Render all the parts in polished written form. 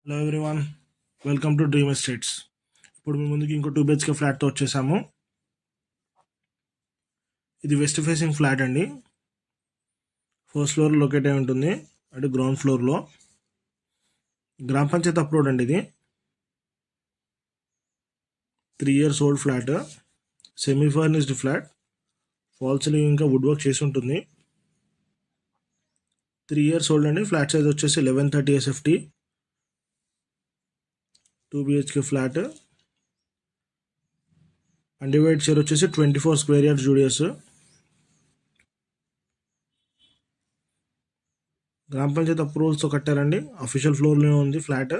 Hello everyone, welcome to dream estates. ఇప్పుడు మీ ముందుకి ఇంకో 2 BHK ఫ్లాట్తో వచ్చేసాము. ఇది వెస్ట్ ఫేసింగ్ ఫ్లాట్ అండి. ఫస్ట్ ఫ్లోర్ లొకేట్ అయి ఉంటుంది, అంటే గ్రౌండ్ ఫ్లోర్లో. గ్రామ పంచాయత్ అప్రూవ్డ్ అండి. ఇది 3 years old flat, semi furnished flat. Fall ceiling ఇంకా వుడ్ వర్క్ చేసి ఉంటుంది. 3 years ఓల్డ్ అండి. ఫ్లాట్ సైజ్ వచ్చేసి 1130 SFT. 2 BHK flat. Undivided share వచ్చేసి 24 square yards జూడియస్. గ్రామ పంచాయత్ అప్రూవల్స్తో కట్టారండి. అఫీషియల్ ఫ్లోర్లోనే ఉంది ఫ్లాట్.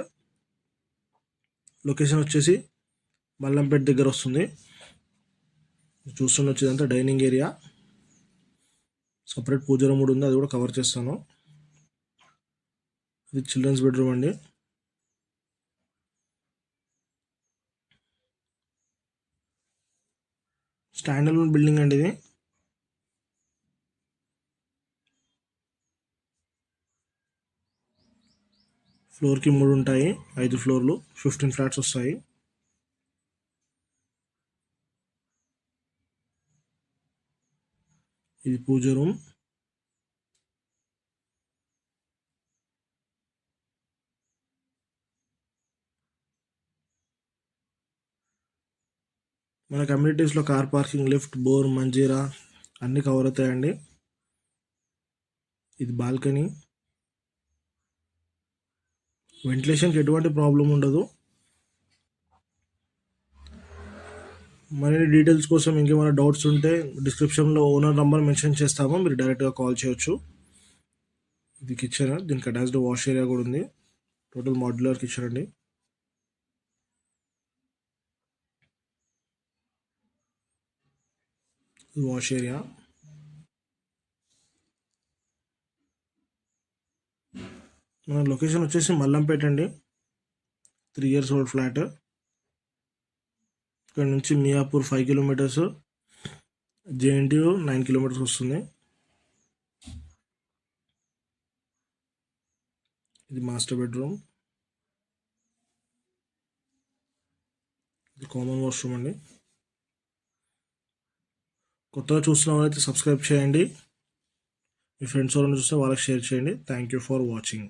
లొకేషన్ వచ్చేసి మల్లంపేట దగ్గర వస్తుంది. చూస్తుండొచ్చు, ఇదంతా డైనింగ్ ఏరియా. సపరేట్ పూజ రూమ్ కూడా ఉంది, అది కూడా కవర్ చేస్తాను. ఇది చిల్డ్రన్స్ బెడ్రూమ్ అండి. స్టాండ్ అలోన్ బిల్డింగ్ అండి ఇది. ఫ్లోర్కి 3 ఉంటాయి, 5 ఫ్లోర్లు, 15 ఫ్లాట్స్ వస్తాయి. ఇది పూజ రూమ్. మన కమ్యూనిటీస్లో car parking, lift, bore, Manjeera అన్నీ కవర్ అవుతాయండి. ఇది బాల్కనీ. వెంటిలేషన్కి ఎటువంటి ప్రాబ్లం ఉండదు. మరిన్ని డీటెయిల్స్ కోసం ఇంకేమైనా డౌట్స్ ఉంటే డిస్క్రిప్షన్లో ఓనర్ నంబర్ మెన్షన్ చేస్తాము, మీరు డైరెక్ట్గా కాల్ చేయొచ్చు. ఇది కిచెన్, దీనికి అటాచ్డ్ వాష్ ఏరియా కూడా ఉంది. టోటల్ మాడ్యులర్ కిచెన్ అండి. ఇది వాష్ ఏరియా. మన లొకేషన్ వచ్చేసి మల్లంపేట అండి. 3 years ఓల్డ్ ఫ్లాట్. ఇక్కడ నుంచి మియాపూర్ 5 kilometers, JNTU 9 kilometers వస్తుంది. ఇది మాస్టర్ బెడ్రూమ్. ఇది కామన్ వాష్రూమ్ అండి. కొత్తగా చూస్తున్న వాళ్ళైతే సబ్స్క్రైబ్ చేయండి. మీ ఫ్రెండ్స్ ఎవరైనా చూస్తే వాళ్ళకి షేర్ చేయండి. Thank you for watching.